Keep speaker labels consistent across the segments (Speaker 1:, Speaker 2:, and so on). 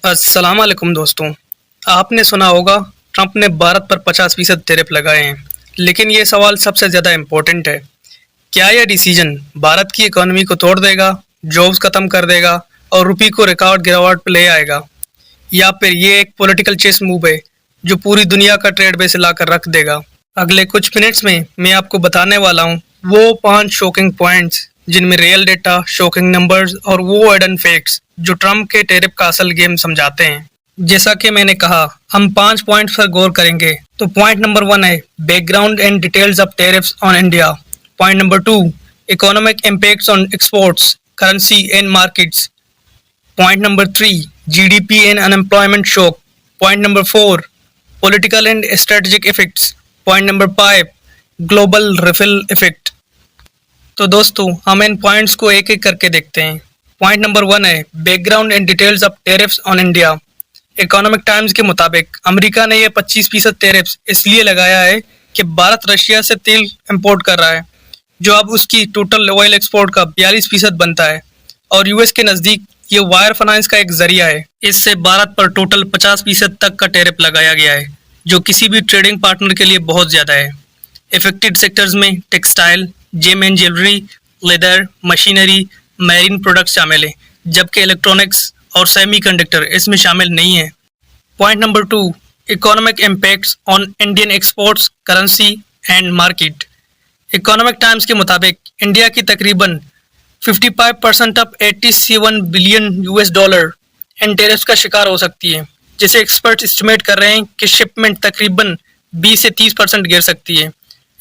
Speaker 1: अस्सलाम वालेकुम दोस्तों। आपने सुना होगा ट्रंप ने भारत पर 50% टैरिफ लगाए हैं, लेकिन ये सवाल सबसे ज़्यादा इम्पोर्टेंट है। क्या यह डिसीजन भारत की इकोनॉमी को तोड़ देगा, जॉब्स खत्म कर देगा और रुपये को रिकॉर्ड गिरावट पर ले आएगा? या फिर ये एक पॉलिटिकल चेस मूव है जो पूरी दुनिया का ट्रेड बेस हिलाकर रख देगा? अगले कुछ मिनट्स में मैं आपको बताने वाला हूँ वो 5 शॉकिंग पॉइंट्स जिनमें रियल डेटा, शॉकिंग नंबर्स और वो हिडन फैक्ट्स जो ट्रम्प के टैरिफ का असल गेम समझाते हैं। जैसा कि मैंने कहा, हम 5 पॉइंट्स पर गौर करेंगे। तो पॉइंट नंबर 1 है background and details of tariffs on India. Point number 2 economic impacts on exports, currency and markets. Point number 3 GDP and unemployment shock. Point number 4 political and strategic effects. Point number 5 global ripple effect. तो दोस्तों हम इन points को एक एक करके देखते हैं। Point number 1 है background and details of tariffs on India. Economic times के मुताबिक अमेरिका ने यह 25% टैरिफ्स इसलिए लगाया है कि भारत रशिया से तेल इंपोर्ट कर रहा है, जो अब उसकी टोटल ऑयल एक्सपोर्ट का 42% बनता है, और यूएस के नज़दीक ये वायर फाइनेंस का एक जरिया है। इससे भारत पर टोटल 50% तक का टैरिफ लगाया गया है, जो किसी भी ट्रेडिंग पार्टनर के लिए बहुत ज़्यादा है। इफेक्टेड सेक्टर्स में textile, gem and jewellery, leather, machinery, marine products शामिल हैं, जबकि इलेक्ट्रॉनिक्स और सेमीकंडक्टर इसमें शामिल नहीं है। Point number 2 economic impacts on Indian exports, currency and market. Economic times के मुताबिक इंडिया की तकरीबन 55% of 87 billion US dollar in tariffs का शिकार हो सकती है, जिसे एक्सपर्ट्स एस्टिमेट कर रहे हैं कि शिपमेंट तकरीबन 20 से 30% गिर सकती है।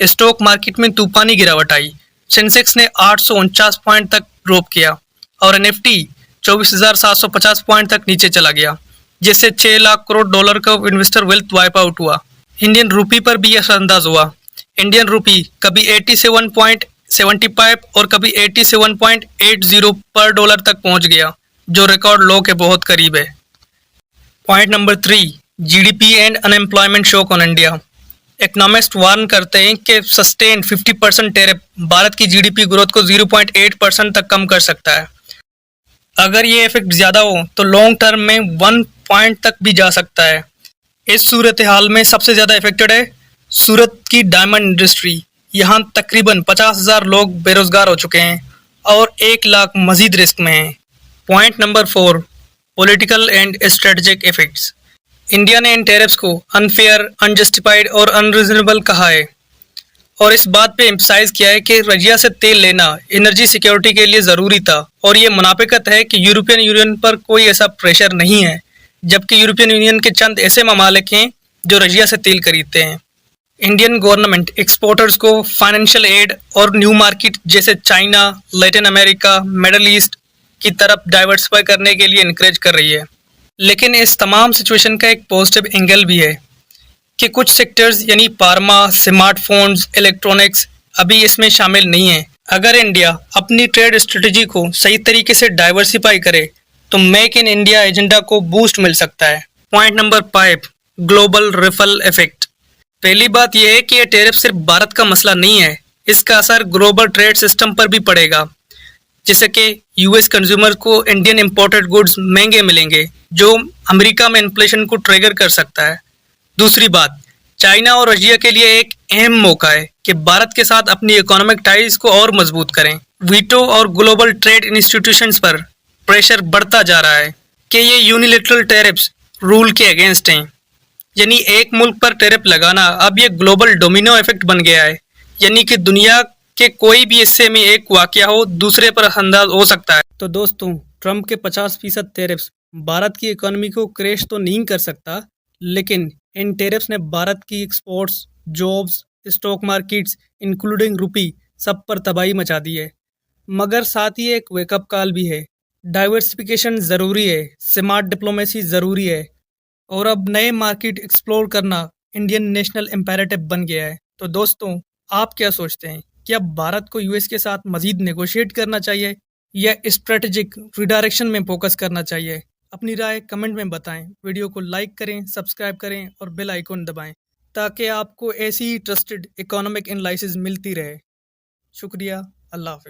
Speaker 1: स्टॉक मार्केट में तूफानी गिरावट आई। सेंसेक्स ने 849 पॉइंट तक ड्रॉप किया और निफ्टी 24,750 पॉइंट तक नीचे चला गया, जिससे 6 लाख करोड़ डॉलर का इन्वेस्टर वेल्थ वाइप आउट हुआ। इंडियन रूपी पर भी असरअंदाज हुआ। इंडियन रूपी कभी 87.75 और कभी 87.80 पर डॉलर तक पहुंच गया, जो रिकॉर्ड लो के बहुत करीब है। Point number 3 GDP and unemployment shock on India. Economist warn करते हैं कि सस्टेन 50% टैरिफ भारत की जीडीपी ग्रोथ को 0.8% तक कम कर सकता है। अगर ये इफेक्ट ज़्यादा हो तो लॉन्ग टर्म में 1 पॉइंट तक भी जा सकता है। इस सूरत हाल में सबसे ज़्यादा इफेक्टेड है सूरत की डायमंड इंडस्ट्री। यहाँ तकरीबन 50,000 लोग बेरोजगार हो चुके हैं और 1 लाख मजीद रिस्क में हैं। Point number 4 political and strategic effects. India ने इन टैरिफ्स को अनफेयर, अनजस्टिफाइड और अनरीजनेबल कहा है, और इस बात पे एम्फसाइज किया है कि रजिया से तेल लेना एनर्जी सिक्योरिटी के लिए ज़रूरी था, और ये मुनाफिकत है कि यूरोपियन यूनियन पर कोई ऐसा प्रेशर नहीं है, जबकि यूरोपियन यूनियन के चंद ऐसे ममालिक हैं जो रजिया से तेल खरीदते हैं। इंडियन गवर्नमेंट एक्सपोर्टर्स को फाइनेंशियल एड और न्यू मार्केट जैसे China, Latin America, middle east की तरफ डाइवर्सिफाई करने के लिए इनकरेज कर रही है। लेकिन इस तमाम सिचुएशन का एक पॉजिटिव एंगल भी है कि कुछ सेक्टर्स यानी फार्मा, स्मार्टफोन्स, इलेक्ट्रॉनिक्स अभी इसमें शामिल नहीं है। अगर इंडिया अपनी ट्रेड स्ट्रेटजी को सही तरीके से डाइवर्सिफाई करे तो मेक इन इंडिया एजेंडा को बूस्ट मिल सकता है। Point number 5 global ripple effect. पहली बात यह है कि यह टैरिफ सिर्फ भारत का मसला नहीं है, इसका असर ग्लोबल ट्रेड सिस्टम पर भी पड़ेगा, जैसे कि यूएस कंज्यूमर को इंडियन इंपोर्टेड गुड्स महंगे मिलेंगे, जो अमेरिका में इन्फ्लेशन को ट्रिगर कर सकता है। दूसरी बात, चाइना और रशिया के लिए एक अहम मौका है कि भारत के साथ अपनी इकोनॉमिक टाइज को और मजबूत करें। वीटो और ग्लोबल ट्रेड इंस्टीट्यूशंस पर प्रेशर बढ़ता जा रहा है कि ये यूनिलेटरल टैरिफ्स रूल के अगेंस्ट हैं, यानी एक मुल्क पर टैरिफ लगाना अब ये ग्लोबल डोमिनो इफेक्ट बन गया है, यानी कि दुनिया के कोई भी हिस्से में एक वाकया हो दूसरे पर अंदाज हो सकता है। तो दोस्तों, ट्रम्प के 50% टैरिफ्स भारत की इकोनॉमी को क्रैश तो नहीं कर सकता, लेकिन इन टैरिफ्स ने भारत की exports, jobs, stock markets including rupee सब पर तबाही मचा दी है। मगर साथ ही एक वेकअप कॉल भी है। डाइवर्सिफिकेशन ज़रूरी है, स्मार्ट डिप्लोमेसी ज़रूरी है, और अब नए मार्केट एक्सप्लोर करना इंडियन नेशनल इम्पेरेटिव बन गया है। तो दोस्तों, आप क्या सोचते हैं? क्या भारत को यूएस के साथ मजीद नेगोशिएट करना चाहिए या स्ट्रेटेजिक रिडायरेक्शन में फोकस करना चाहिए? अपनी राय कमेंट में बताएं। वीडियो को लाइक करें, सब्सक्राइब करें और बेल आइकन दबाएं, ताकि आपको ऐसी ही ट्रस्टेड इकोनॉमिक एनालिसिस मिलती रहे। शुक्रिया। अल्लाह हाफ़िज़।